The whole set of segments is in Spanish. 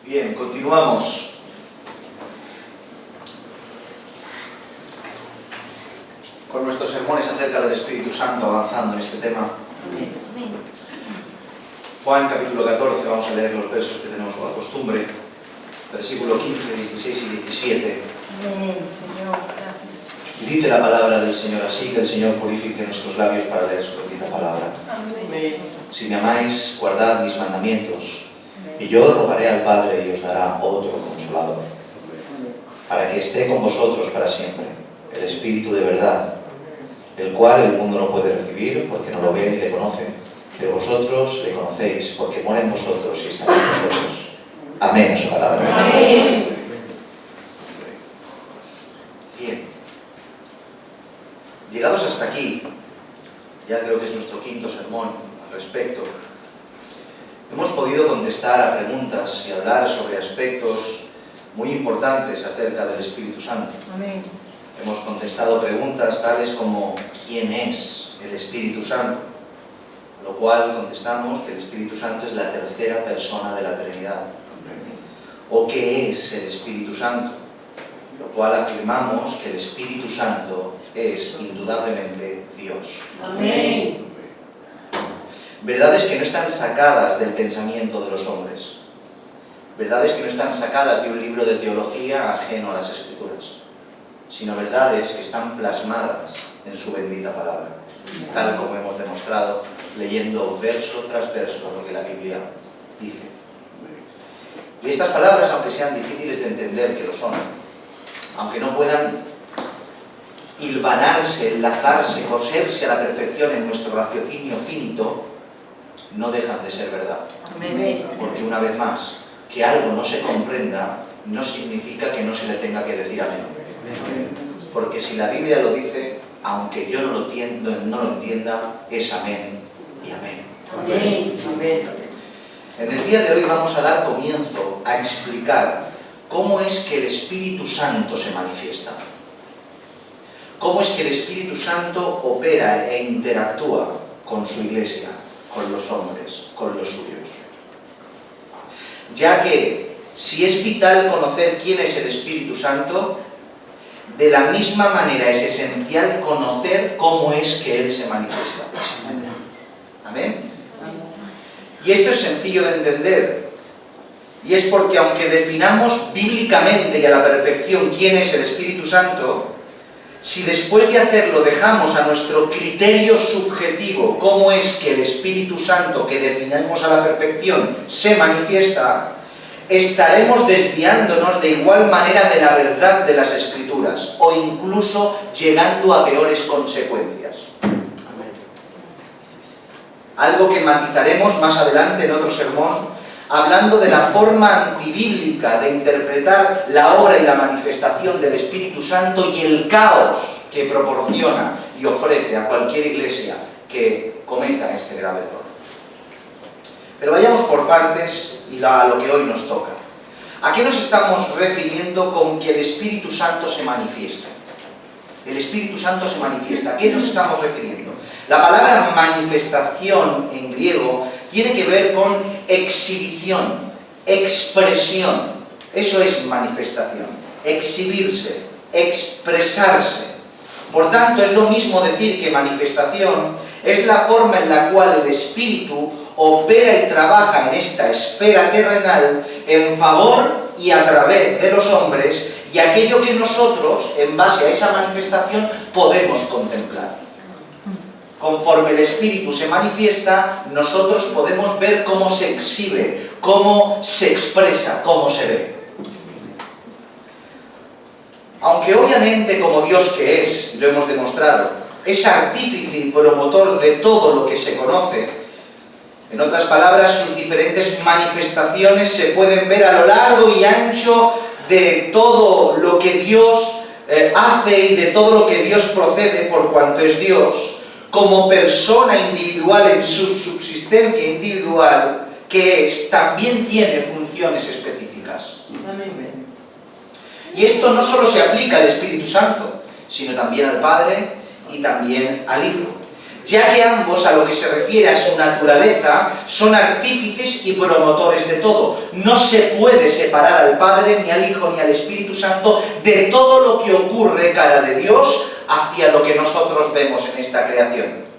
Bien, continuamos. Con nuestros sermones acerca del Espíritu Santo, avanzando en este tema. Amén. Juan capítulo 14, vamos a leer los versos que tenemos por costumbre. Versículo 15, 16 y 17. Amén, Señor, gracias. Y dice la palabra del Señor así, que el Señor purifique nuestros labios para leer su bendita palabra. Amén. Si me amáis, guardad mis mandamientos, y yo rogaré al Padre y os dará otro Consolador, para que esté con vosotros para siempre, el Espíritu de verdad, el cual el mundo no puede recibir porque no lo ve ni le conoce, pero vosotros le conocéis porque mora en vosotros y está con vosotros. Amén, su palabra. Amén. Bien. Llegados hasta aquí, ya creo que es nuestro quinto sermón al respecto, hemos podido contestar a preguntas y hablar sobre aspectos muy importantes acerca del Espíritu Santo. Amén. Hemos contestado preguntas tales como ¿quién es el Espíritu Santo? Lo cual contestamos que el Espíritu Santo es la tercera persona de la Trinidad. ¿O qué es el Espíritu Santo? Lo cual afirmamos que el Espíritu Santo es indudablemente Dios. Amén. Verdades que no están sacadas del pensamiento de los hombres. Verdades que no están sacadas de un libro de teología ajeno a las Escrituras, sino verdades que están plasmadas en su bendita palabra, tal como hemos demostrado leyendo verso tras verso lo que la Biblia dice. Y estas palabras, aunque sean difíciles de entender, que lo son, aunque no puedan hilvanarse, enlazarse, coserse a la perfección en nuestro raciocinio finito, no dejan de ser verdad. Amén. Porque una vez más, que algo no se comprenda no significa que no se le tenga que decir amén. Porque si la Biblia lo dice, aunque yo no lo entienda, es amén y amén. Amén. Amén. En el día de hoy vamos a dar comienzo a explicar cómo es que el Espíritu Santo se manifiesta. Cómo es que el Espíritu Santo opera e interactúa con su iglesia, con los hombres, con los suyos. Ya que si es vital conocer quién es el Espíritu Santo, de la misma manera es esencial conocer cómo es que Él se manifiesta. ¿Amén? Y esto es sencillo de entender. Y es porque aunque definamos bíblicamente y a la perfección quién es el Espíritu Santo, si después de hacerlo dejamos a nuestro criterio subjetivo cómo es que el Espíritu Santo que definimos a la perfección se manifiesta, estaremos desviándonos de igual manera de la verdad de las Escrituras o incluso llegando a peores consecuencias. Algo que matizaremos más adelante en otro sermón, hablando de la forma antibíblica de interpretar la obra y la manifestación del Espíritu Santo y el caos que proporciona y ofrece a cualquier iglesia que cometa este grave error. Pero vayamos por partes y a lo que hoy nos toca. ¿A qué nos estamos refiriendo con que el Espíritu Santo se manifiesta? El Espíritu Santo se manifiesta. ¿A qué nos estamos refiriendo? La palabra manifestación en griego tiene que ver con exhibición, expresión. Eso es manifestación. Exhibirse, expresarse. Por tanto, es lo mismo decir que manifestación es la forma en la cual el Espíritu opera y trabaja en esta esfera terrenal en favor y a través de los hombres y aquello que nosotros, en base a esa manifestación, podemos contemplar. Conforme el Espíritu se manifiesta, nosotros podemos ver cómo se exhibe, cómo se expresa, cómo se ve. Aunque obviamente, como Dios que es, y lo hemos demostrado, es artífice y promotor de todo lo que se conoce, en otras palabras, sus diferentes manifestaciones se pueden ver a lo largo y ancho de todo lo que Dios hace y de todo lo que Dios procede por cuanto es Dios. Como persona individual en su subsistencia individual, que es, también tiene funciones específicas. Amén. Y esto no solo se aplica al Espíritu Santo, sino también al Padre y también al Hijo. ya que ambos, a lo que se refiere a su naturaleza, son artífices y promotores de todo. No se puede separar al Padre, ni al Hijo, ni al Espíritu Santo de todo lo que ocurre cara de Dios hacia lo que nosotros vemos en esta creación.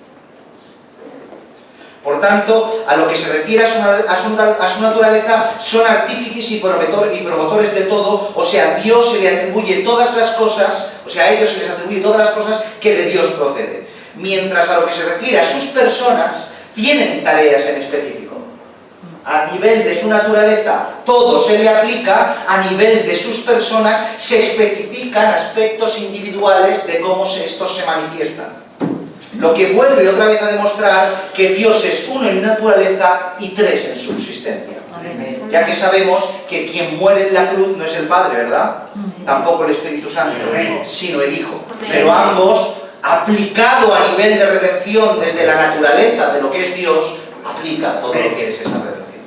Por tanto, a lo que se refiere a su naturaleza, son artífices y promotores de todo, o sea, a Dios se le atribuye todas las cosas, o sea, a ellos se les atribuye todas las cosas que de Dios proceden. Mientras a lo que se refiere a sus personas, tienen tareas en específico. A nivel de su naturaleza, todo se le aplica, a nivel de sus personas, se especifican aspectos individuales de cómo estos se manifiestan. Lo que vuelve otra vez a demostrar que Dios es uno en naturaleza y tres en subsistencia. Amén. Ya que sabemos que quien muere en la cruz no es el Padre, ¿verdad? Tampoco el Espíritu Santo, sino el Hijo. Pero ambos, aplicado a nivel de redención desde la naturaleza de lo que es Dios, aplica todo lo que es esa redención.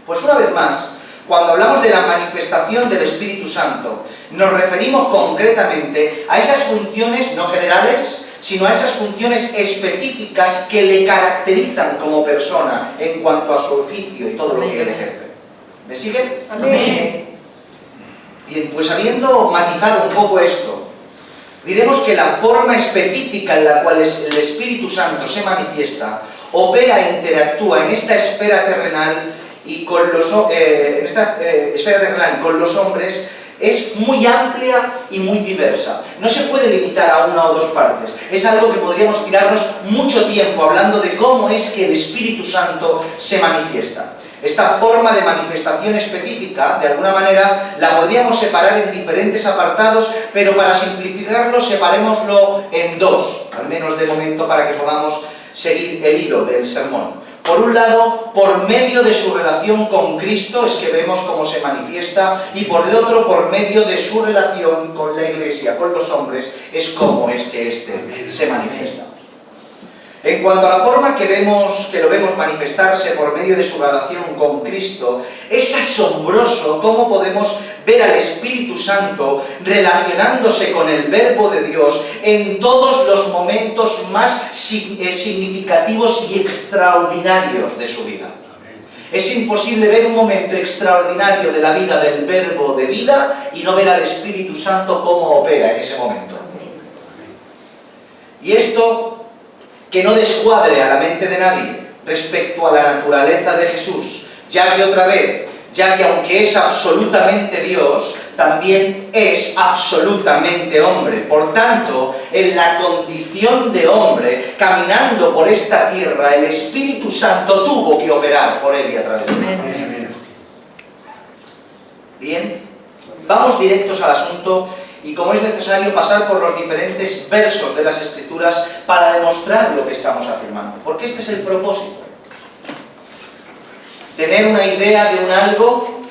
Pues una vez más, cuando hablamos de la manifestación del Espíritu Santo, nos referimos concretamente a esas funciones no generales, sino a esas funciones específicas que le caracterizan como persona en cuanto a su oficio y todo lo que él ejerce. ¿Me siguen? Amén. Bien, pues habiendo matizado un poco esto, diremos que la forma específica en la cual el Espíritu Santo se manifiesta, opera e interactúa en esta esfera terrenal y con los hombres, es muy amplia y muy diversa. No se puede limitar a una o dos partes. Es algo que podríamos tirarnos mucho tiempo hablando de cómo es que el Espíritu Santo se manifiesta. Esta forma de manifestación específica, de alguna manera, la podríamos separar en diferentes apartados, pero para simplificarlo, separémoslo en dos, al menos de momento, para que podamos seguir el hilo del sermón. Por un lado, por medio de su relación con Cristo, es que vemos cómo se manifiesta, y por el otro, por medio de su relación con la Iglesia, con los hombres, es cómo es que éste se manifiesta. En cuanto a la forma que lo vemos manifestarse por medio de su relación con Cristo, es asombroso cómo podemos ver al Espíritu Santo relacionándose con el Verbo de Dios en todos los momentos más significativos y extraordinarios de su vida. Es imposible ver un momento extraordinario de la vida del Verbo de vida y no ver al Espíritu Santo cómo opera en ese momento. Y esto que no descuadre a la mente de nadie respecto a la naturaleza de Jesús, ya que aunque es absolutamente Dios, también es absolutamente hombre. Por tanto, en la condición de hombre, caminando por esta tierra, el Espíritu Santo tuvo que operar por él y a través de él. Bien, vamos directos al asunto. Y como es necesario pasar por los diferentes versos de las Escrituras para demostrar lo que estamos afirmando. Porque este es el propósito. Tener una idea de un algo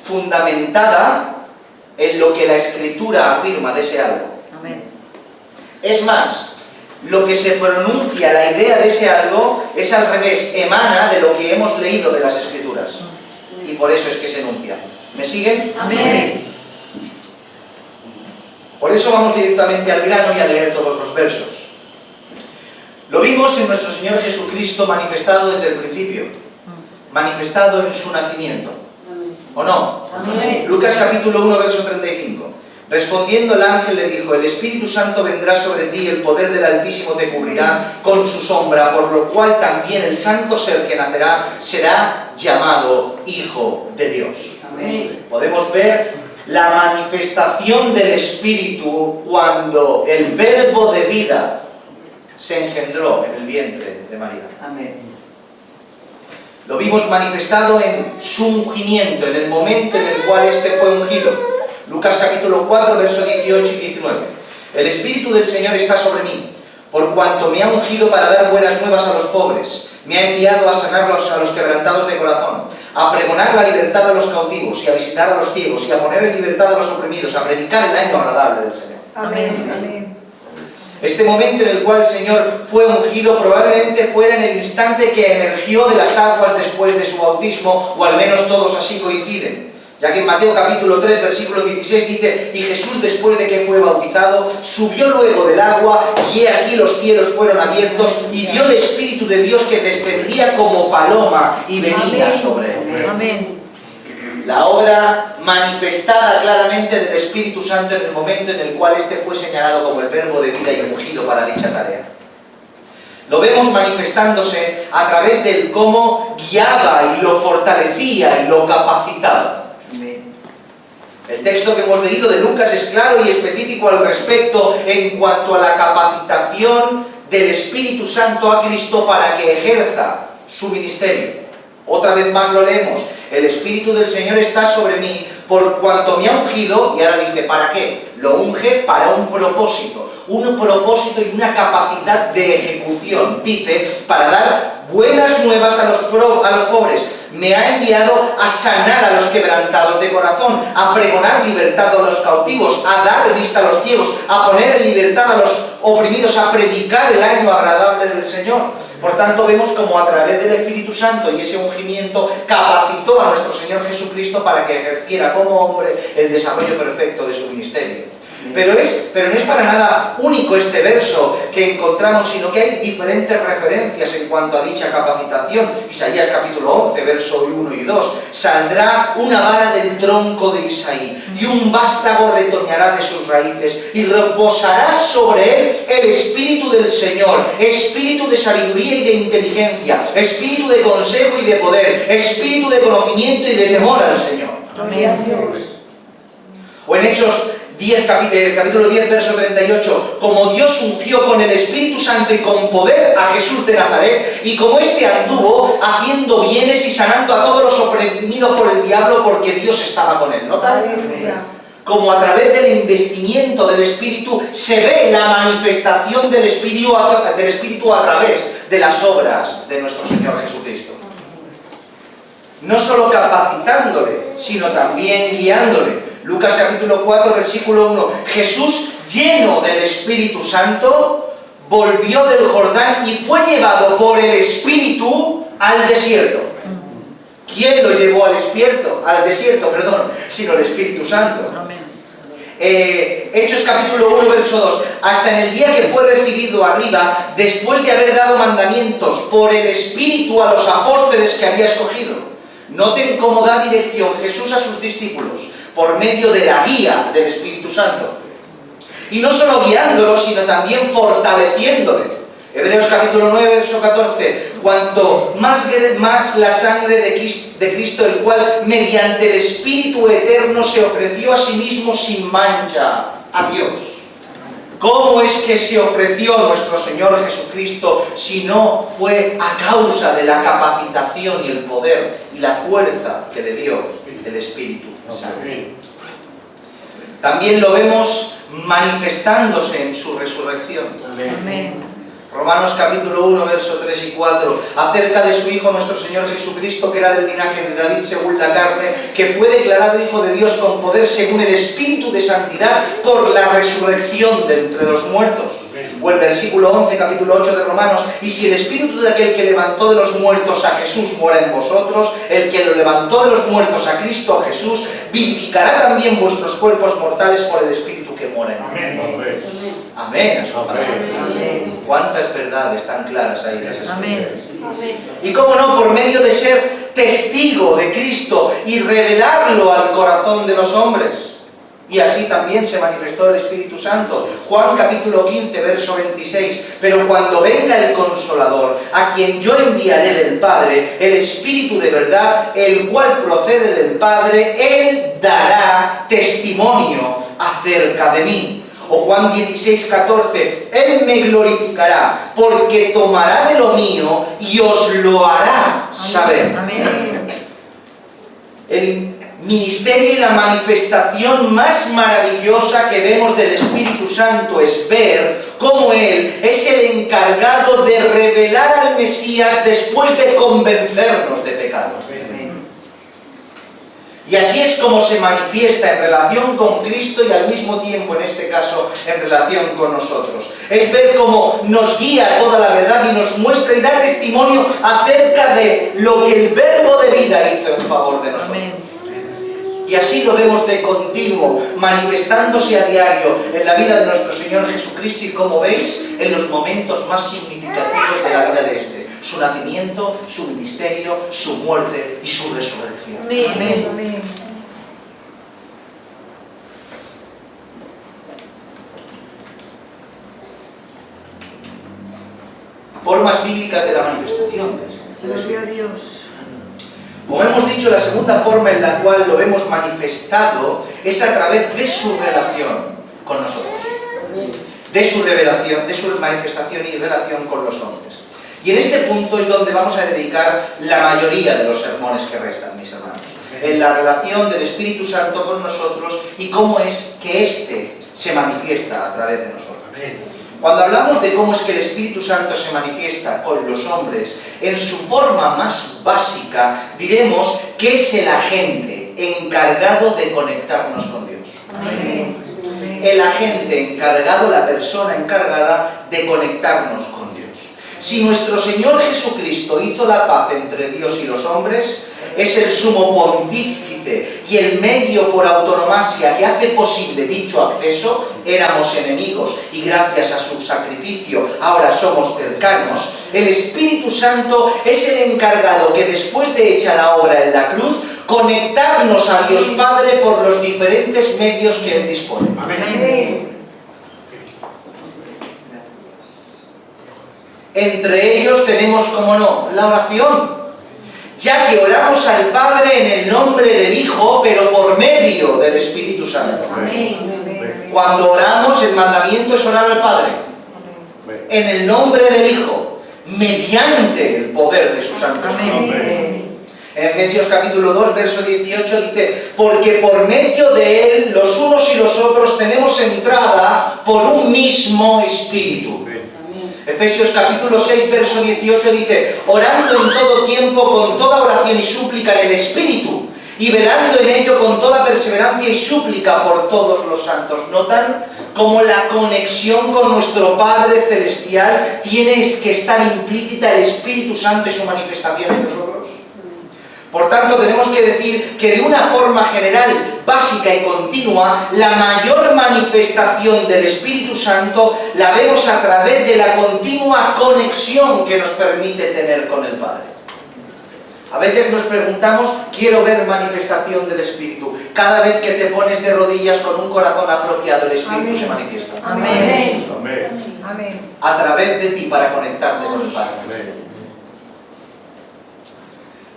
fundamentada en lo que la Escritura afirma de ese algo. Amén. Es más, lo que se pronuncia, la idea de ese algo, es al revés, emana de lo que hemos leído de las Escrituras. Y por eso es que se enuncia. ¿Me siguen? Amén. Por eso vamos directamente al grano y a leer todos los versos. Lo vimos en nuestro Señor Jesucristo manifestado desde el principio, manifestado en su nacimiento. ¿O no? Amén. Lucas capítulo 1, verso 35. Respondiendo el ángel le dijo: el Espíritu Santo vendrá sobre ti y el poder del Altísimo te cubrirá con su sombra, por lo cual también el santo ser que nacerá será llamado Hijo de Dios. Amén. Podemos ver la manifestación del Espíritu cuando el Verbo de vida se engendró en el vientre de María. Amén. Lo vimos manifestado en su ungimiento, en el momento en el cual éste fue ungido. Lucas capítulo 4, versos 18 y 19. El Espíritu del Señor está sobre mí, por cuanto me ha ungido para dar buenas nuevas a los pobres. Me ha enviado a sanar a los quebrantados de corazón, a pregonar la libertad a los cautivos y a visitar a los ciegos y a poner en libertad a los oprimidos, a predicar el año agradable del Señor. Amén. Amén. Este momento en el cual el Señor fue ungido probablemente fuera en el instante que emergió de las aguas después de su bautismo, o al menos todos así coinciden. Ya que en Mateo capítulo 3, versículo 16 dice: y Jesús, después de que fue bautizado, subió luego del agua, y he aquí los cielos fueron abiertos, y vio el Espíritu de Dios que descendía como paloma y venía Amén. sobre él. Amén. La obra manifestada claramente del Espíritu Santo en el momento en el cual éste fue señalado como el verbo de vida y ungido para dicha tarea. Lo vemos manifestándose a través del cómo guiaba y lo fortalecía y lo capacitaba. El texto que hemos leído de Lucas es claro y específico al respecto en cuanto a la capacitación del Espíritu Santo a Cristo para que ejerza su ministerio. Otra vez más lo leemos: el Espíritu del Señor está sobre mí por cuanto me ha ungido, y ahora dice, ¿para qué? Lo unge para un propósito y una capacidad de ejecución. Dice, para dar buenas nuevas a los pobres. Me ha enviado a sanar a los quebrantados de corazón, a pregonar libertad a los cautivos, a dar vista a los ciegos, a poner en libertad a los oprimidos, a predicar el año agradable del Señor. Por tanto, vemos como a través del Espíritu Santo y ese ungimiento capacitó a nuestro Señor Jesucristo para que ejerciera como hombre el desarrollo perfecto de su ministerio. Pero no es para nada único este verso que encontramos, sino que hay diferentes referencias en cuanto a dicha capacitación. Isaías capítulo 11, verso 1 y 2. Saldrá una vara del tronco de Isaí, y un vástago retoñará de sus raíces, y reposará sobre él el Espíritu del Señor, Espíritu de sabiduría y de inteligencia, Espíritu de consejo y de poder, Espíritu de conocimiento y de temor al Señor. Gloria a Dios. O en Hechos capítulo 10, verso 38, como Dios ungió con el Espíritu Santo y con poder a Jesús de Nazaret, y como éste anduvo haciendo bienes y sanando a todos los oprimidos por el diablo, porque Dios estaba con él. ¿Notan? Como a través del investimiento del Espíritu se ve la manifestación del Espíritu a través de las obras de nuestro Señor Jesucristo. No solo capacitándole, sino también guiándole. Lucas capítulo 4, versículo 1. Jesús, lleno del Espíritu Santo, volvió del Jordán y fue llevado por el Espíritu al desierto. ¿Quién lo llevó al desierto? Sino el Espíritu Santo. Hechos capítulo 1, verso 2. Hasta en el día que fue recibido arriba, después de haber dado mandamientos por el Espíritu a los apóstoles que había escogido. Noten cómo da dirección Jesús a sus discípulos por medio de la guía del Espíritu Santo. Y no solo guiándolos, sino también fortaleciéndoles. Hebreos capítulo 9, verso 14. Cuanto más la sangre de Cristo, el cual mediante el Espíritu eterno se ofreció a sí mismo sin mancha a Dios. ¿Cómo es que se ofreció nuestro Señor Jesucristo si no fue a causa de la capacitación y el poder y la fuerza que le dio el Espíritu Santo? También lo vemos manifestándose en su resurrección. Amén. Romanos capítulo 1, verso 3 y 4, acerca de su Hijo nuestro Señor Jesucristo, que era del linaje de David según la carne, que fue declarado Hijo de Dios con poder según el Espíritu de santidad por la resurrección de entre los muertos. O el versículo 11, capítulo 8 de Romanos, y si el Espíritu de aquel que levantó de los muertos a Jesús mora en vosotros, el que lo levantó de los muertos a Cristo, a Jesús, vivificará también vuestros cuerpos mortales por el Espíritu que mora en vosotros. Amén. A su palabra. Amén. Cuántas verdades tan claras hay en esas Amén. Escrituras. Y cómo no, por medio de ser testigo de Cristo y revelarlo al corazón de los hombres. Y así también se manifestó el Espíritu Santo. Juan capítulo 15, verso 26. Pero cuando venga el Consolador, a quien yo enviaré del Padre, el Espíritu de verdad, el cual procede del Padre, Él dará testimonio acerca de mí. O Juan 16, 14, Él me glorificará, porque tomará de lo mío y os lo hará saber. Amén. El ministerio y la manifestación más maravillosa que vemos del Espíritu Santo es ver cómo Él es el encargado de revelar al Mesías después de convencernos de pecado. Y así es como se manifiesta en relación con Cristo y al mismo tiempo, en este caso, en relación con nosotros. Es ver cómo nos guía toda la verdad y nos muestra y da testimonio acerca de lo que el Verbo de vida hizo en favor de nosotros. Amén. Y así lo vemos de continuo, manifestándose a diario en la vida de nuestro Señor Jesucristo y, como veis, en los momentos más significativos de la vida de este. Su nacimiento, su ministerio, su muerte y su resurrección. Amén. Amén. Formas bíblicas de la manifestación. Gloria a Dios. Como hemos dicho, la segunda forma en la cual lo vemos manifestado es a través de su relación con nosotros. De su revelación, de su manifestación y relación con los hombres. Y en este punto es donde vamos a dedicar la mayoría de los sermones que restan, mis hermanos. En la relación del Espíritu Santo con nosotros y cómo es que éste se manifiesta a través de nosotros. Cuando hablamos de cómo es que el Espíritu Santo se manifiesta con los hombres, en su forma más básica, diremos que es el agente encargado de conectarnos con Dios. Amén. El agente encargado, la persona encargada de conectarnos con Dios. Si nuestro Señor Jesucristo hizo la paz entre Dios y los hombres, es el sumo pontífice y el medio por autonomasia que hace posible dicho acceso. Éramos enemigos y gracias a su sacrificio ahora somos cercanos. El Espíritu Santo es el encargado que, después de hecha la obra en la cruz, conectarnos a Dios Padre por los diferentes medios que Él dispone. Amén. Entre ellos tenemos, como no, la oración, ya que oramos al Padre en el nombre del Hijo, pero por medio del Espíritu Santo. Amén. Cuando oramos, el mandamiento es orar al Padre en el nombre del Hijo, mediante el poder de su Santo Espíritu. En Efesios capítulo 2, verso 18 dice: porque por medio de Él, los unos y los otros tenemos entrada por un mismo Espíritu. Efesios capítulo 6, verso 18 dice: orando en todo tiempo con toda oración y súplica en el Espíritu, y velando en ello con toda perseverancia y súplica por todos los santos. ¿Notan cómo la conexión con nuestro Padre Celestial tiene que estar implícita el Espíritu Santo y su manifestación en nosotros? Por tanto, tenemos que decir que de una forma general, básica y continua, la mayor manifestación del Espíritu Santo la vemos a través de la continua conexión que nos permite tener con el Padre. A veces nos preguntamos: quiero ver manifestación del Espíritu. Cada vez que te pones de rodillas con un corazón apropiado, el Espíritu se manifiesta. Amén. Amén. A través de ti, para conectarte con el Padre. Amén.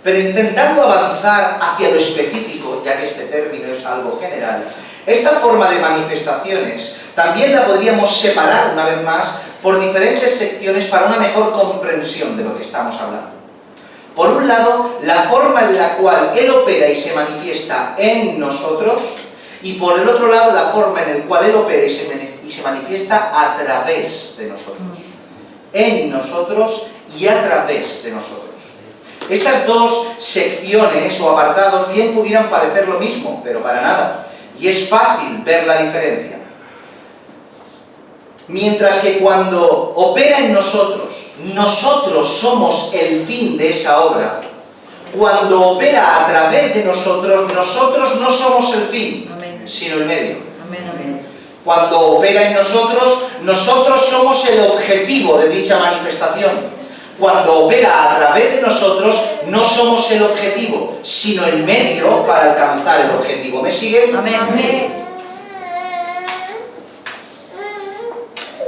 Pero intentando avanzar hacia lo específico, ya que este término es algo general, esta forma de manifestaciones también la podríamos separar una vez más por diferentes secciones para una mejor comprensión de lo que estamos hablando. Por un lado, la forma en la cual Él opera y se manifiesta en nosotros, y por el otro lado, la forma en la cual Él opera y se manifiesta a través de nosotros. En nosotros y a través de nosotros. Estas dos secciones o apartados bien pudieran parecer lo mismo, pero para nada. Y es fácil ver la diferencia. Mientras que cuando opera en nosotros, nosotros somos el fin de esa obra. Cuando opera a través de nosotros, nosotros no somos el fin, sino el medio. Cuando opera en nosotros, nosotros somos el objetivo de dicha manifestación. Cuando opera a través de nosotros, no somos el objetivo, sino el medio para alcanzar el objetivo. ¿Me siguen? Amén.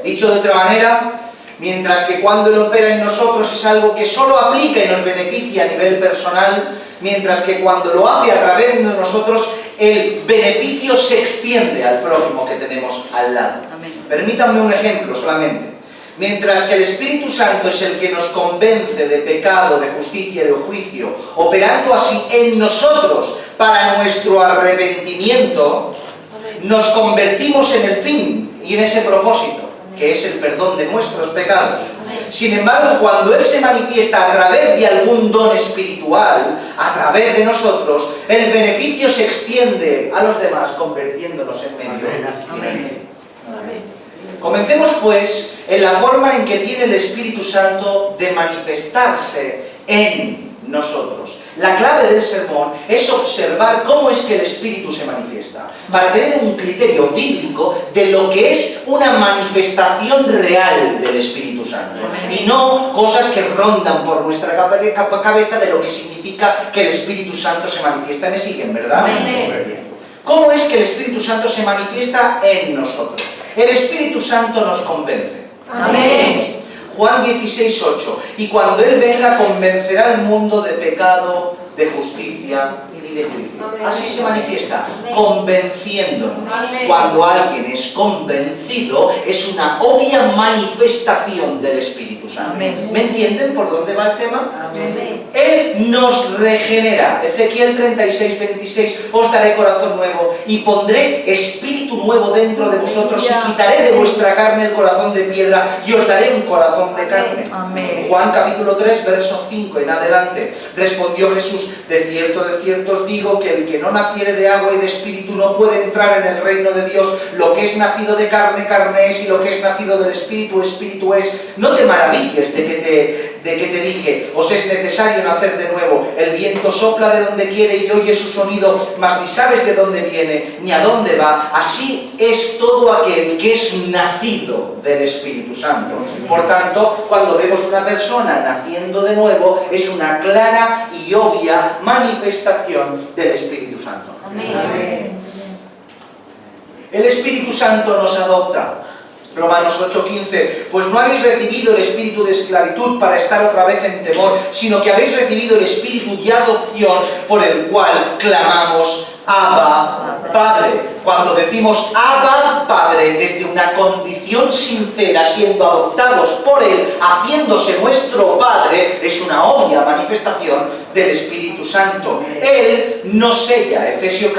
Dicho de otra manera, mientras que cuando Él opera en nosotros es algo que solo aplica y nos beneficia a nivel personal, mientras que cuando lo hace a través de nosotros, el beneficio se extiende al prójimo que tenemos al lado. Permítanme un ejemplo solamente. Mientras que el Espíritu Santo es el que nos convence de pecado, de justicia y de juicio, operando así en nosotros para nuestro arrepentimiento, nos convertimos en el fin y en ese propósito, que es el perdón de nuestros pecados. Sin embargo, cuando Él se manifiesta a través de algún don espiritual, a través de nosotros, el beneficio se extiende a los demás, convirtiéndonos en medio. Amén. Comencemos pues en la forma en que tiene el Espíritu Santo de manifestarse en nosotros. La clave del sermón es observar cómo es que el Espíritu se manifiesta, para tener un criterio bíblico de lo que es una manifestación real del Espíritu Santo, y no cosas que rondan por nuestra cabeza de lo que significa que el Espíritu Santo se manifiesta. ¿Me siguen, verdad? Amén. ¿Cómo es que el Espíritu Santo se manifiesta en nosotros? El Espíritu Santo nos convence. Amén. Juan 16:8. Y cuando Él venga, convencerá al mundo de pecado, de justicia y de juicio. Así se manifiesta, convenciéndonos. Amén. Cuando alguien es convencido, es una obvia manifestación del Espíritu Santo. Amén. ¿Me entienden por dónde va el tema? Amén. Él nos regenera. Ezequiel 36:26. Os daré corazón nuevo y pondré espíritu nuevo dentro de vosotros y quitaré de vuestra carne el corazón de piedra y os daré un corazón de carne. Amén. Juan capítulo 3, verso 5 en adelante. Respondió Jesús: de cierto os digo que el que no naciere de agua y de espíritu no puede entrar en el reino de Dios. Lo que es nacido de carne, carne es, y lo que es nacido del espíritu, espíritu es. No te maravilles de que te dije: os es necesario nacer de nuevo. El viento sopla de donde quiere y oye su sonido, mas ni sabes de dónde viene ni a dónde va. Así es todo aquel que es nacido del Espíritu Santo. Por tanto, cuando vemos una persona naciendo de nuevo, es una clara y obvia manifestación del Espíritu Santo. Amén. El Espíritu Santo nos adopta. Romanos 8:15. Pues no habéis recibido el espíritu de esclavitud para estar otra vez en temor, sino que habéis recibido el espíritu de adopción, por el cual clamamos: Abba, Padre. Cuando decimos Abba, Padre, desde una condición sincera, siendo adoptados por Él, haciéndose nuestro Padre, es una obvia manifestación del Espíritu Santo. Él nos sella. Efesios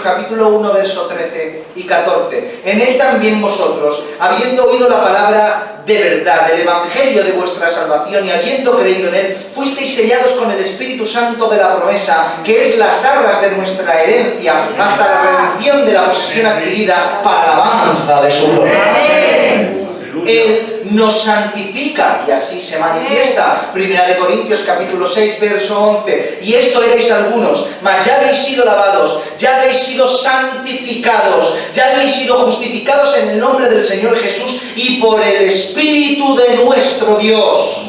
capítulo 1, verso 13 y 14. En Él también vosotros, habiendo oído la palabra de verdad, el evangelio de vuestra salvación, y habiendo creído en Él, fuisteis sellados con el Espíritu Santo de la promesa, que es las arras de nuestra herencia, hasta la redención de la posesión adquirida para la alabanza de su gloria. Amén. Él nos santifica y así se manifiesta. Primera de Corintios capítulo 6, verso 11. Y esto erais algunos, mas ya habéis sido lavados, ya habéis sido santificados, ya habéis sido justificados en el nombre del Señor Jesús y por el Espíritu de nuestro Dios.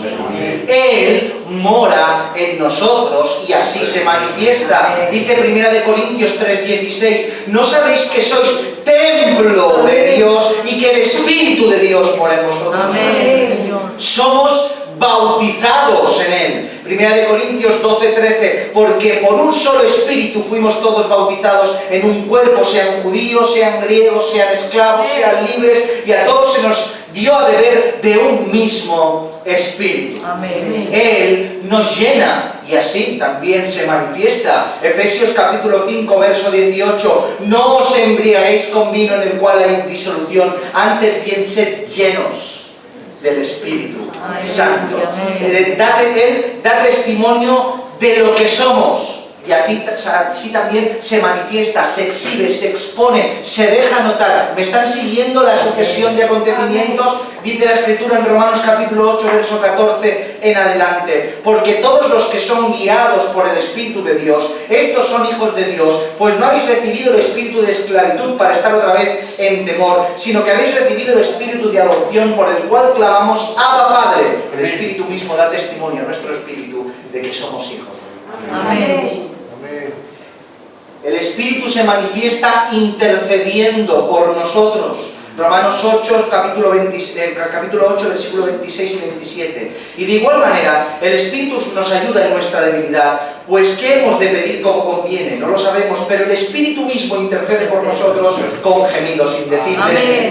Él mora en nosotros y así se manifiesta. Dice Primera de Corintios 3:16. ¿No sabéis que sois templo de Dios y que el Espíritu de Dios mora en vosotros? Amén, Señor. Somos bautizados en Él. Primera de Corintios 12:13. Porque por un solo Espíritu fuimos todos bautizados en un cuerpo, sean judíos, sean griegos, sean esclavos, sean libres, y a todos se nos dio a beber de un mismo Espíritu. Amén. Él nos llena y así también se manifiesta. Efesios capítulo 5, verso 18. No os embriaguéis con vino en el cual hay disolución, antes bien sed llenos del Espíritu Santo. Él da testimonio de lo que somos. Y así también se manifiesta, se exhibe, se expone, se deja notar. ¿Me están siguiendo la sucesión de acontecimientos? Dice la Escritura en Romanos capítulo 8, verso 14 en adelante. Porque todos los que son guiados por el Espíritu de Dios, estos son hijos de Dios, pues no habéis recibido el espíritu de esclavitud para estar otra vez en temor, sino que habéis recibido el espíritu de adopción, por el cual clamamos: Abba, Padre. El Espíritu mismo da testimonio a nuestro espíritu de que somos hijos. Amén. El Espíritu se manifiesta intercediendo por nosotros. Romanos 8, capítulo 8, versículo 26 y 27. Y de igual manera, el Espíritu nos ayuda en nuestra debilidad. Pues, ¿qué hemos de pedir como conviene? No lo sabemos, pero el Espíritu mismo intercede por nosotros con gemidos indecibles.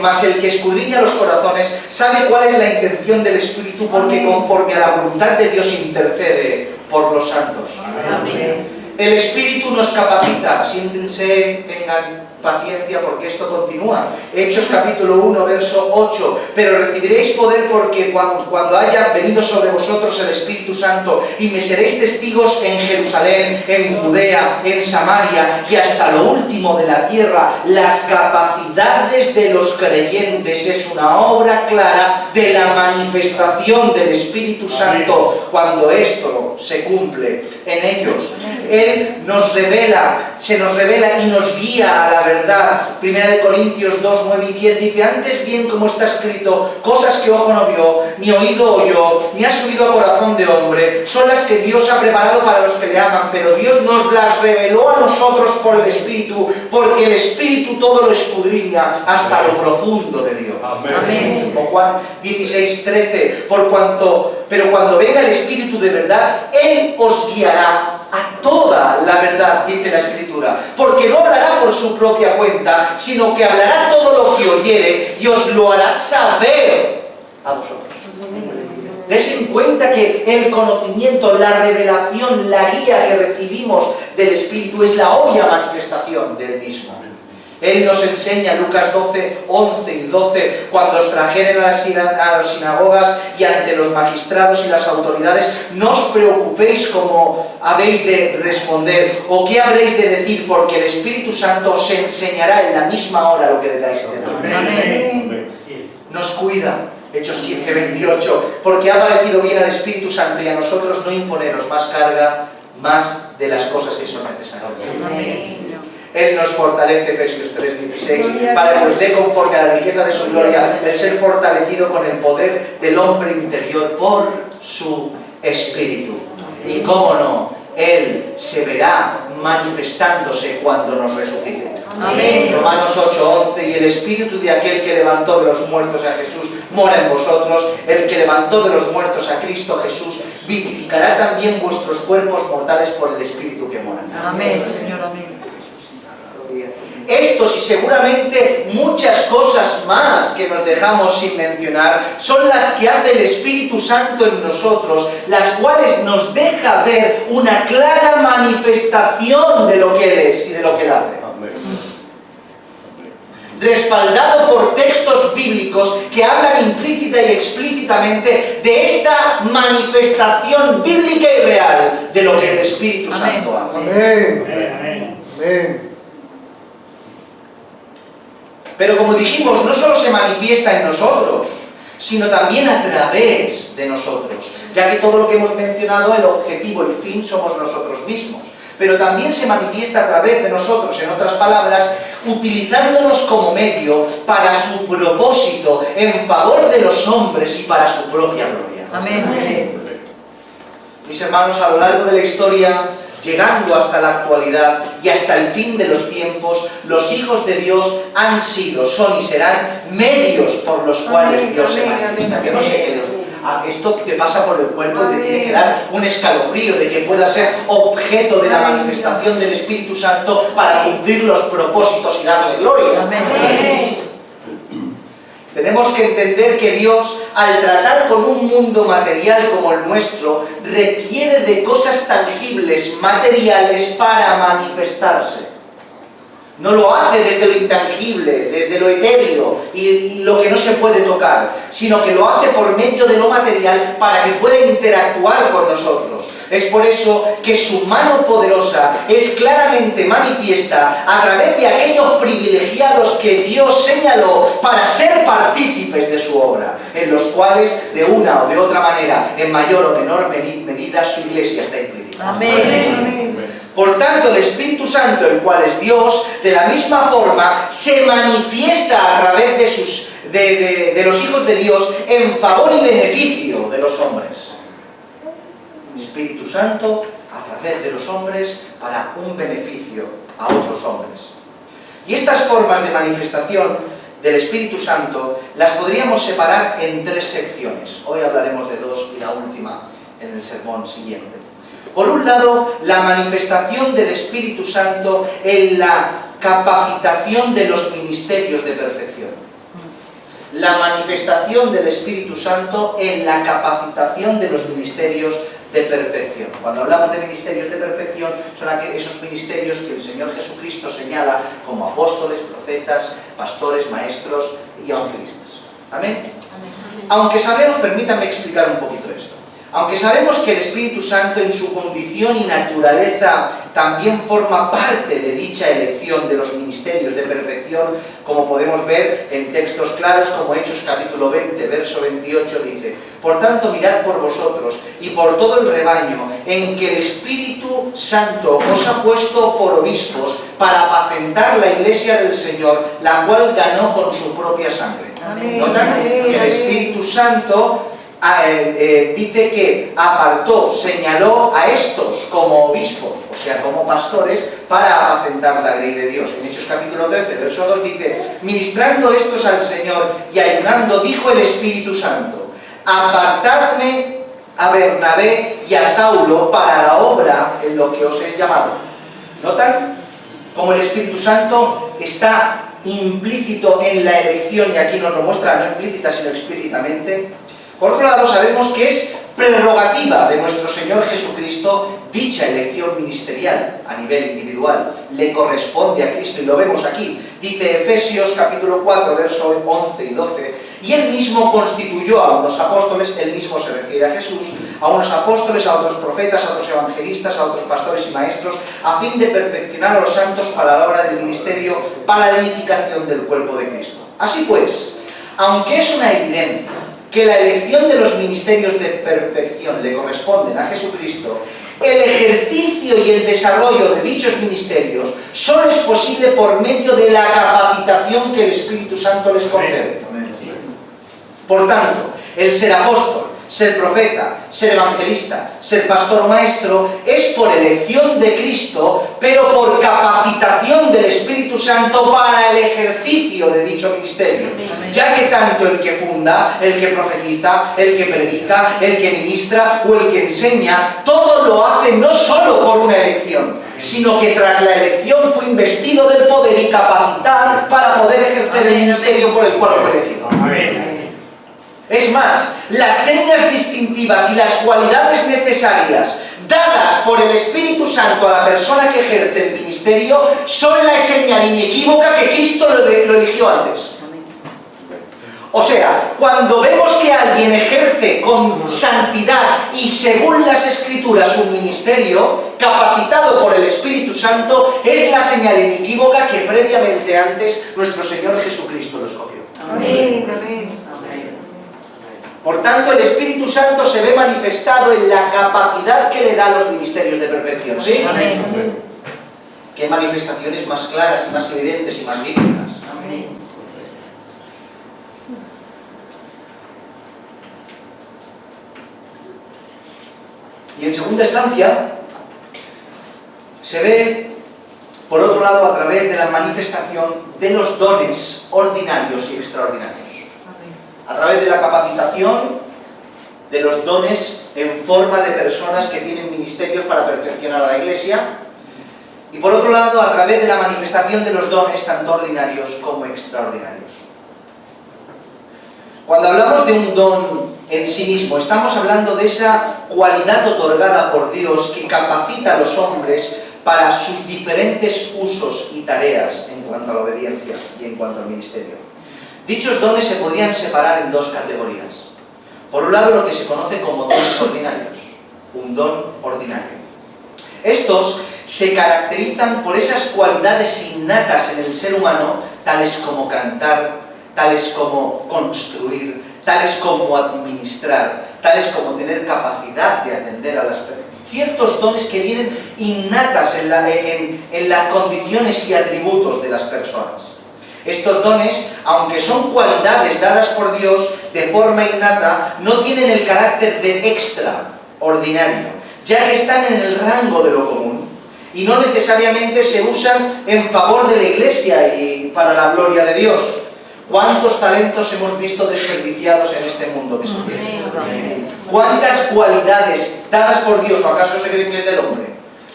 Mas el que escudriña los corazones sabe cuál es la intención del Espíritu, porque conforme a la voluntad de Dios intercede por los santos. Amén. El Espíritu nos capacita. Siéntense, tengan paciencia porque esto continúa. Hechos capítulo 1, verso 8. Pero recibiréis poder porque cuando haya venido sobre vosotros el Espíritu Santo y me seréis testigos en Jerusalén, en Judea, en Samaria y hasta lo último de la tierra. Las capacidades de los creyentes es una obra clara de la manifestación del Espíritu Santo cuando esto se cumple en ellos. Él nos revela, se nos revela y nos guía a la verdad. Primera de Corintios 2, 9 y 10 dice: antes bien, como está escrito, cosas que ojo no vio, ni oído oyó, ni ha subido a corazón de hombre, son las que Dios ha preparado para los que le aman, pero Dios nos las reveló a nosotros por el Espíritu, porque el Espíritu todo lo escudriña hasta lo profundo de Dios. Amén. O Juan 16, 13, pero cuando venga el Espíritu de verdad, Él os guiará a toda la verdad, dice la Escritura, porque no hablará por su propia cuenta, sino que hablará todo lo que oyere y os lo hará saber a vosotros. Des en cuenta que el conocimiento, la revelación, la guía que recibimos del Espíritu es la obvia manifestación del mismo. Él nos enseña, Lucas 12, 11 y 12, cuando os trajeren a las sinagogas y ante los magistrados y las autoridades, no os preocupéis cómo habéis de responder o qué habréis de decir, porque el Espíritu Santo os enseñará en la misma hora lo que debáis decir. Amén. Nos cuida. Hechos 15, 28, porque ha parecido bien al Espíritu Santo y a nosotros no imponeros más carga, más de las cosas que son necesarias. Amén. Él nos fortalece, Efesios 3:16, para que os dé conforme a la riqueza de su gloria el ser fortalecido con el poder del hombre interior por su Espíritu. Y cómo no, Él se verá manifestándose cuando nos resucite. Amén. Romanos 8:11, y el Espíritu de aquel que levantó de los muertos a Jesús mora en vosotros, el que levantó de los muertos a Cristo Jesús vivificará también vuestros cuerpos mortales por el Espíritu que mora. Amén, Señor, amén. Estos y seguramente muchas cosas más que nos dejamos sin mencionar son las que hace el Espíritu Santo en nosotros, las cuales nos deja ver una clara manifestación de lo que Él es y de lo que Él hace. Respaldado por textos bíblicos que hablan implícita y explícitamente de esta manifestación bíblica y real de lo que el Espíritu Santo hace. Amén. Amén. Pero como dijimos, no solo se manifiesta en nosotros, sino también a través de nosotros, ya que todo lo que hemos mencionado, el objetivo, el fin, somos nosotros mismos. Pero también se manifiesta a través de nosotros, en otras palabras, utilizándonos como medio para su propósito, en favor de los hombres y para su propia gloria. Amén. Mis hermanos, a lo largo de la historia, llegando hasta la actualidad y hasta el fin de los tiempos, los hijos de Dios han sido, son y serán medios por los cuales Dios se manifiesta. Yo no sé qué esto te pasa por el cuerpo y te tiene que dar un escalofrío de que pueda ser objeto de la manifestación del Espíritu Santo para cumplir los propósitos y darle gloria. Amén. Tenemos que entender que Dios, al tratar con un mundo material como el nuestro, requiere de cosas tangibles, materiales, para manifestarse. No lo hace desde lo intangible, desde lo etéreo y lo que no se puede tocar, sino que lo hace por medio de lo material para que pueda interactuar con nosotros. Es por eso que su mano poderosa es claramente manifiesta a través de aquellos privilegiados que Dios señaló para ser partícipes de su obra, en los cuales, de una o de otra manera, en mayor o menor medida, su iglesia está implícita. Amén. Por tanto, el Espíritu Santo, el cual es Dios, de la misma forma, se manifiesta a través de los hijos de Dios en favor y beneficio de los hombres. Espíritu Santo a través de los hombres para un beneficio a otros hombres. Y estas formas de manifestación del Espíritu Santo las podríamos separar en tres secciones. Hoy hablaremos de dos y la última en el sermón siguiente. Por un lado, la manifestación del Espíritu Santo en la capacitación de los ministerios de perfección. La manifestación del Espíritu Santo en la capacitación de los ministerios de perfección. Cuando hablamos de ministerios de perfección, son esos ministerios que el Señor Jesucristo señala como apóstoles, profetas, pastores, maestros y evangelistas. ¿Amén? Aunque sabemos, permítanme explicar un poquito esto. Aunque sabemos que el Espíritu Santo en su condición y naturaleza también forma parte de dicha elección de los ministerios de perfección, como podemos ver en textos claros como Hechos capítulo 20, verso 28 dice: por tanto, mirad por vosotros y por todo el rebaño en que el Espíritu Santo os ha puesto por obispos para apacentar la iglesia del Señor, la cual ganó con su propia sangre. Amén. ¿Notan? Que el Espíritu Santo dice que apartó, señaló a estos como obispos, o sea, como pastores, para apacentar la grey de Dios. En Hechos capítulo 13, verso 2 dice: ministrando estos al Señor y ayunando, dijo el Espíritu Santo: apartadme a Bernabé y a Saulo para la obra en lo que os he llamado. ¿Notan? Como el Espíritu Santo está implícito en la elección, y aquí nos lo muestra, no implícita sino explícitamente. Por otro lado, sabemos que es prerrogativa de nuestro Señor Jesucristo dicha elección ministerial a nivel individual. Le corresponde a Cristo, y lo vemos aquí. Dice Efesios capítulo 4, versos 11 y 12: y Él mismo constituyó a unos apóstoles, Él mismo se refiere a Jesús, a unos apóstoles, a otros profetas, a otros evangelistas, a otros pastores y maestros, a fin de perfeccionar a los santos para la obra del ministerio, para la edificación del cuerpo de Cristo. Así pues, aunque es una evidencia que la elección de los ministerios de perfección le corresponden a Jesucristo, el ejercicio y el desarrollo de dichos ministerios solo es posible por medio de la capacitación que el Espíritu Santo les concede. Por tanto, el ser apóstol, ser profeta, ser evangelista, ser pastor o maestro es por elección de Cristo, pero por capacitación del Espíritu Santo para el ejercicio de dicho ministerio. Ya que tanto el que funda, el que profetiza, el que predica, el que ministra o el que enseña, todo lo hace no solo por una elección, sino que tras la elección fue investido del poder y capacitado para poder ejercer el ministerio por el cual fue elegido. Es más, las señas distintivas y las cualidades necesarias dadas por el Espíritu Santo a la persona que ejerce el ministerio son la señal inequívoca que Cristo lo eligió antes. O sea, cuando vemos que alguien ejerce con santidad y según las Escrituras un ministerio capacitado por el Espíritu Santo, es la señal inequívoca que previamente antes nuestro Señor Jesucristo lo escogió. Amén. Amén. Por tanto, el Espíritu Santo se ve manifestado en la capacidad que le da a los ministerios de perfección. ¿Sí? Amén. ¿Qué manifestaciones más claras y más evidentes y más bíblicas? Amén. Y en segunda instancia, se ve, por otro lado, a través de la manifestación de los dones ordinarios y extraordinarios. A través de la capacitación de los dones en forma de personas que tienen ministerios para perfeccionar a la Iglesia, y por otro lado a través de la manifestación de los dones tanto ordinarios como extraordinarios. Cuando hablamos de un don en sí mismo, estamos hablando de esa cualidad otorgada por Dios que capacita a los hombres para sus diferentes usos y tareas en cuanto a la obediencia y en cuanto al ministerio. Dichos dones se podrían separar en dos categorías. Por un lado, lo que se conoce como dones ordinarios, un don ordinario. Estos se caracterizan por esas cualidades innatas en el ser humano, tales como cantar, tales como construir, tales como administrar, tales como tener capacidad de atender a las personas. Ciertos dones que vienen innatas en las condiciones y atributos de las personas. Estos dones, aunque son cualidades dadas por Dios de forma innata, no tienen el carácter de extraordinario, ya que están en el rango de lo común y no necesariamente se usan en favor de la Iglesia y para la gloria de Dios. ¿Cuántos talentos hemos visto desperdiciados en este mundo que se tiene? ¿Cuántas cualidades dadas por Dios, o acaso se creen que es del hombre,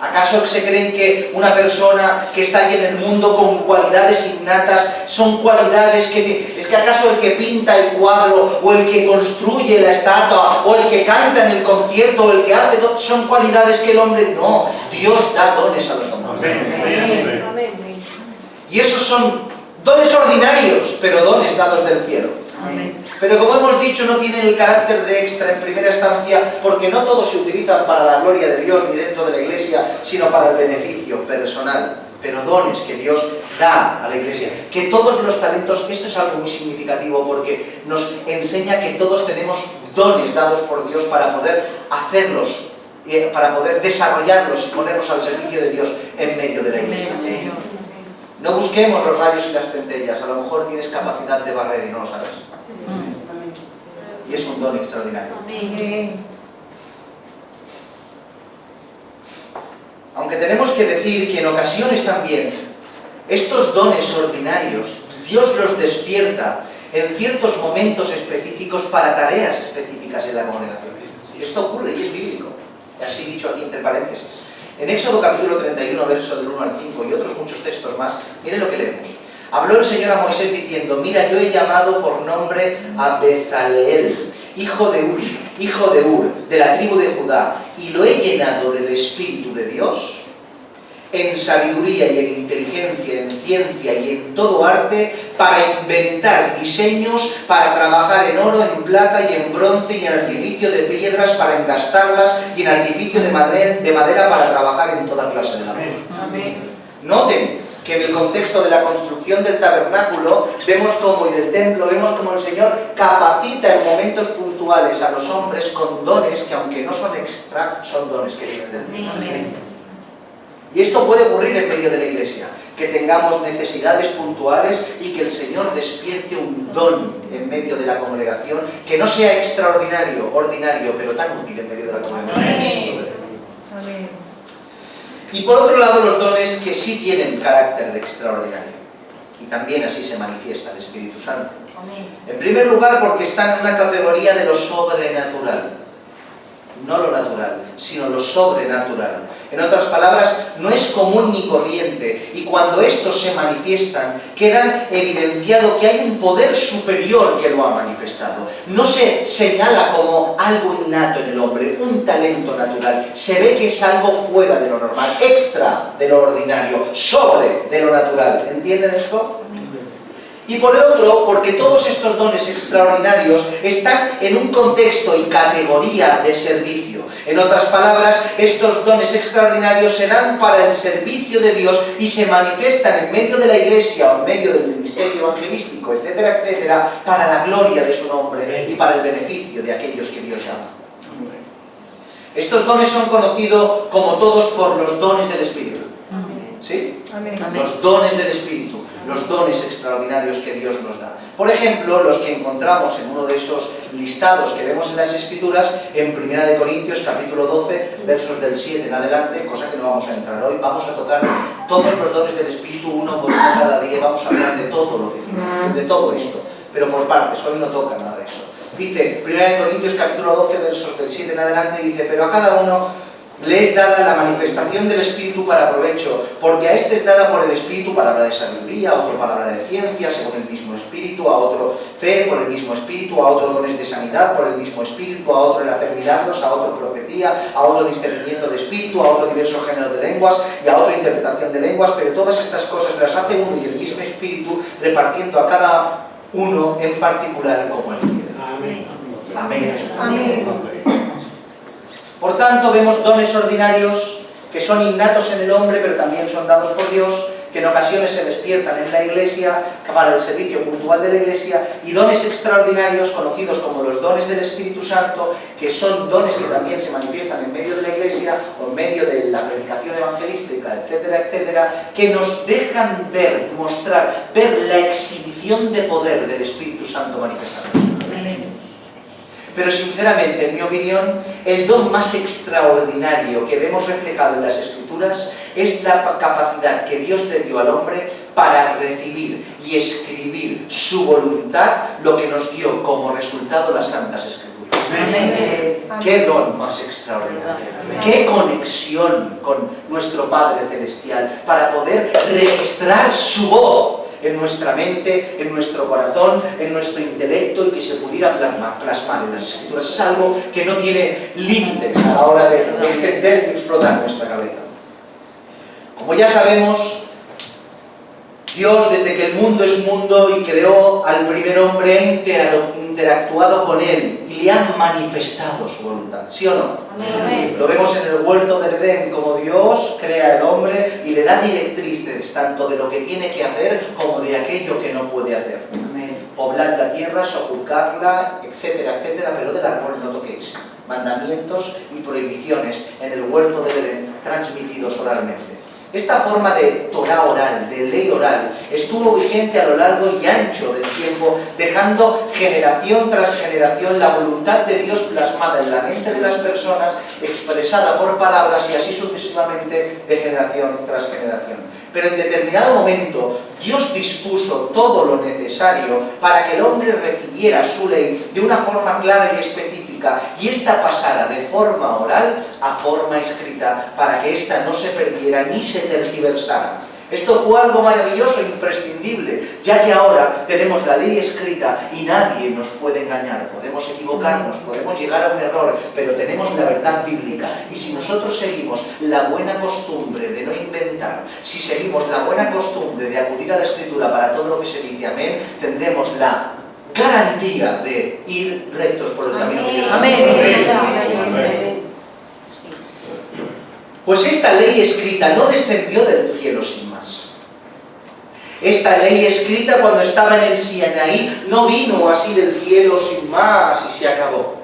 ¿Acaso se creen que una persona que está ahí en el mundo con cualidades innatas son cualidades que... ¿Es que acaso el que pinta el cuadro, o el que construye la estatua, o el que canta en el concierto, o el que hace todo, son cualidades que el hombre... No, Dios da dones a los hombres. Y esos son dones ordinarios, pero dones dados del cielo. Pero como hemos dicho, no tienen el carácter de extra en primera instancia, porque no todos se utilizan para la gloria de Dios ni dentro de la iglesia, sino para el beneficio personal. Pero dones que Dios da a la iglesia. Que todos los talentos, esto es algo muy significativo porque nos enseña que todos tenemos dones dados por Dios para poder hacerlos, para poder desarrollarlos y ponerlos al servicio de Dios en medio de la iglesia. No busquemos los rayos y las centellas, a lo mejor tienes capacidad de barrer y no lo sabes. Y es un don extraordinario. Aunque tenemos que decir que en ocasiones también estos dones ordinarios Dios los despierta en ciertos momentos específicos para tareas específicas en la congregación. Esto ocurre y es bíblico, así dicho aquí entre paréntesis. En Éxodo capítulo 31, verso del 1 al 5 y otros muchos textos más, miren lo que leemos. Habló el Señor a Moisés diciendo: mira, yo he llamado por nombre a Bezaleel, hijo de Uri, hijo de Ur, de la tribu de Judá, y lo he llenado del Espíritu de Dios, en sabiduría y en inteligencia, en ciencia y en todo arte, para inventar diseños, para trabajar en oro, en plata y en bronce y en artificio de piedras para engastarlas y en artificio de madera para trabajar en toda clase de labor. Noten que en el contexto de la construcción del tabernáculo vemos cómo, y del templo, vemos cómo el Señor capacita en momentos puntuales a los hombres con dones que, aunque no son extra, son dones que vienen del cielo. Y esto puede ocurrir en medio de la iglesia, que tengamos necesidades puntuales y que el Señor despierte un don en medio de la congregación que no sea extraordinario, ordinario, pero tan útil en medio de la congregación. Amén. Y por otro lado, los dones que sí tienen carácter de extraordinario. Y también así se manifiesta el Espíritu Santo. En primer lugar, porque están en una categoría de lo sobrenatural. No lo natural, sino lo sobrenatural. En otras palabras, no es común ni corriente, y cuando estos se manifiestan, queda evidenciado que hay un poder superior que lo ha manifestado. No se señala como algo innato en el hombre, un talento natural. Se ve que es algo fuera de lo normal, extra de lo ordinario, sobre de lo natural. ¿Entienden esto? Y por el otro, porque todos estos dones extraordinarios están en un contexto y categoría de servicio. En otras palabras, estos dones extraordinarios se dan para el servicio de Dios y se manifiestan en medio de la iglesia o en medio del ministerio evangelístico, etcétera, etcétera, para la gloria de su nombre y para el beneficio de aquellos que Dios llama. Estos dones son conocidos como todos por los dones del Espíritu. ¿Sí? Amén. Los dones del Espíritu, los dones extraordinarios que Dios nos da. Por ejemplo, los que encontramos en uno de esos listados que vemos en las Escrituras, en 1 Corintios capítulo 12, versos del 7 en adelante, cosa que no vamos a entrar hoy. Vamos a tocar todos los dones del Espíritu uno por uno cada día, vamos a hablar de todo lo que tiene, de todo esto, pero por partes, hoy no toca nada de eso. Dice, 1 Corintios capítulo 12, versos del 7 en adelante, dice: pero a cada uno le es dada la manifestación del Espíritu para provecho, porque a este es dada por el Espíritu palabra de sabiduría, a otro palabra de ciencia, según el mismo Espíritu, a otro fe por el mismo Espíritu, a otro dones de sanidad por el mismo Espíritu, a otro el hacer milagros, a otro profecía, a otro discernimiento de Espíritu, a otro diversos géneros de lenguas y a otro interpretación de lenguas, pero todas estas cosas las hace uno y el mismo Espíritu, repartiendo a cada uno en particular como él quiere. Amén. Amén. Por tanto, vemos dones ordinarios que son innatos en el hombre, pero también son dados por Dios, que en ocasiones se despiertan en la iglesia para el servicio puntual de la iglesia, y dones extraordinarios conocidos como los dones del Espíritu Santo, que son dones que también se manifiestan en medio de la iglesia o en medio de la predicación evangelística, etcétera, etcétera, que nos dejan ver, mostrar, ver la exhibición de poder del Espíritu Santo manifestado. Pero sinceramente, en mi opinión, el don más extraordinario que vemos reflejado en las Escrituras es la capacidad que Dios le dio al hombre para recibir y escribir su voluntad, lo que nos dio como resultado las Santas Escrituras. ¡Qué don más extraordinario! ¡Qué conexión con nuestro Padre Celestial para poder registrar su voz en nuestra mente, en nuestro corazón, en nuestro intelecto y que se pudiera plasmar en las Escrituras! Es algo que no tiene límites a la hora de extender y explotar nuestra cabeza. Como ya sabemos, Dios, desde que el mundo es mundo y creó al primer hombre, ha interactuado con él y le ha manifestado su voluntad, ¿sí o no? Amén. Lo vemos en el huerto del Edén, como Dios crea al hombre y le da directrices tanto de lo que tiene que hacer como de aquello que no puede hacer. Poblad la tierra, sojuzgadla, etcétera, etcétera, pero del árbol no toquéis. Mandamientos y prohibiciones en el huerto del Edén transmitidos oralmente. Esta forma de Torá oral, de ley oral, estuvo vigente a lo largo y ancho del tiempo, dejando generación tras generación la voluntad de Dios plasmada en la mente de las personas, expresada por palabras y así sucesivamente de generación tras generación. Pero en determinado momento Dios dispuso todo lo necesario para que el hombre recibiera su ley de una forma clara y específica y ésta pasara de forma oral a forma escrita para que ésta no se perdiera ni se tergiversara. Esto fue algo maravilloso e imprescindible, ya que ahora tenemos la ley escrita y nadie nos puede engañar. Podemos equivocarnos, podemos llegar a un error, pero tenemos la verdad bíblica. Y si nosotros seguimos la buena costumbre de no inventar, si seguimos la buena costumbre de acudir a la Escritura para todo lo que se dice, amén, tendremos la garantía de ir rectos por el camino de Dios. Amén. Pues esta ley escrita no descendió del cielo sin más. Esta ley escrita cuando estaba en el Sinaí no vino así del cielo sin más y se acabó,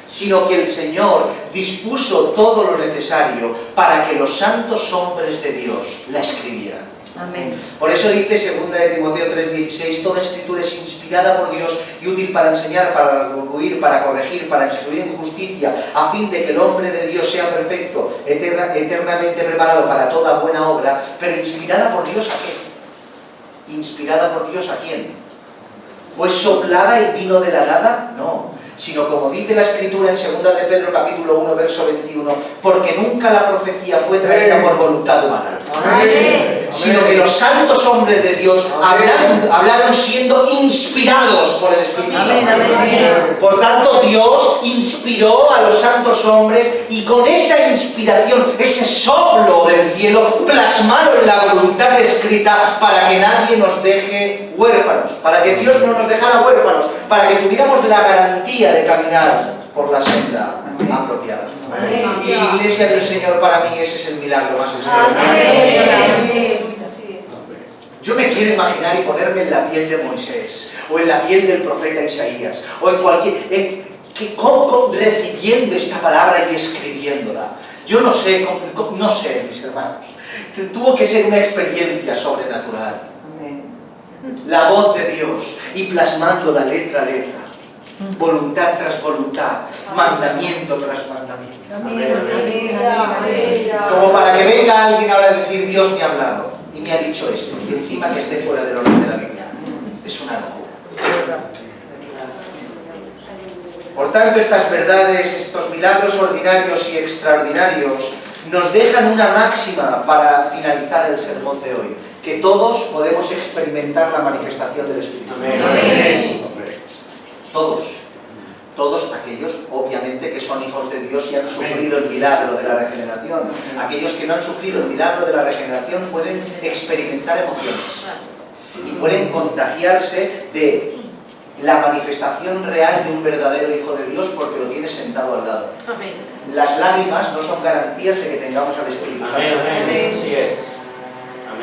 sino que el Señor dispuso todo lo necesario para que los santos hombres de Dios la escribieran. Amén. Por eso dice 2 de Timoteo 3:16, toda escritura es inspirada por Dios y útil para enseñar, para redarguir, para corregir, para instruir en justicia, a fin de que el hombre de Dios sea perfecto, eternamente preparado para toda buena obra. Pero ¿inspirada por Dios a qué? ¿Inspirada por Dios a quién? ¿Fue soplada y vino de la nada? No. Sino como dice la Escritura en 2 de Pedro capítulo 1 verso 21, porque nunca la profecía fue traída por voluntad humana, sino que los santos hombres de Dios hablaron siendo inspirados por el Espíritu Santo. Por tanto, Dios inspiró a los santos hombres y con esa inspiración, ese soplo del cielo, plasmaron la voluntad escrita para que nadie nos deje huérfanos, para que Dios no nos dejara huérfanos, para que tuviéramos la garantía de caminar por la senda apropiada. Y Iglesia del Señor, para mí ese es el milagro más extraordinario. Yo me quiero imaginar y ponerme en la piel de Moisés, o en la piel del profeta Isaías, o en cualquier... recibiendo esta palabra y escribiéndola. Yo no sé, mis hermanos. Tuvo que ser una experiencia sobrenatural. La voz de Dios y plasmándola letra a letra. Voluntad tras voluntad, mandamiento tras mandamiento. Como para que venga alguien ahora a decir, Dios me ha hablado y me ha dicho esto, y encima que esté fuera del orden de la Biblia. Es una locura. Por tanto, estas verdades, estos milagros ordinarios y extraordinarios nos dejan una máxima para finalizar el sermón de hoy, que todos podemos experimentar la manifestación del Espíritu. Amén. Todos aquellos, obviamente, que son hijos de Dios y han sufrido el milagro de la regeneración. Aquellos que no han sufrido el milagro de la regeneración pueden experimentar emociones y pueden contagiarse de la manifestación real de un verdadero hijo de Dios porque lo tiene sentado al lado. Las lágrimas no son garantías de que tengamos al Espíritu Santo.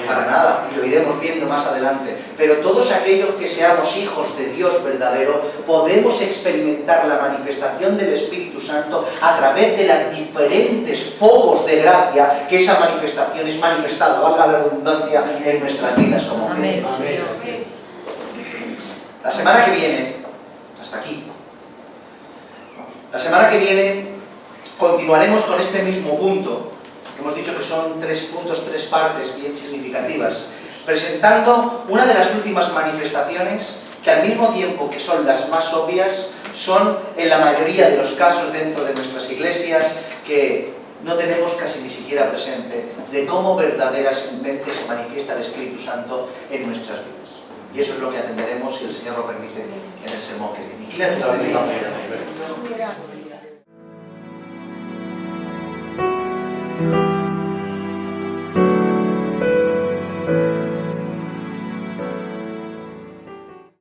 Para nada, y lo iremos viendo más adelante. Pero todos aquellos que seamos hijos de Dios verdadero, podemos experimentar la manifestación del Espíritu Santo a través de las diferentes focos de gracia que esa manifestación es manifestada, valga la redundancia, en nuestras vidas como creyentes. La semana que viene, hasta aquí, la semana que viene continuaremos con este mismo punto. Hemos dicho que son 3 puntos, 3 partes bien significativas, presentando una de las últimas manifestaciones que al mismo tiempo que son las más obvias, son en la mayoría de los casos dentro de nuestras iglesias que no tenemos casi ni siquiera presente de cómo verdaderamente se manifiesta el Espíritu Santo en nuestras vidas. Y eso es lo que atenderemos, si el Señor lo permite, en el sermón que viene. Y claro, a veces vamos a ir a ver.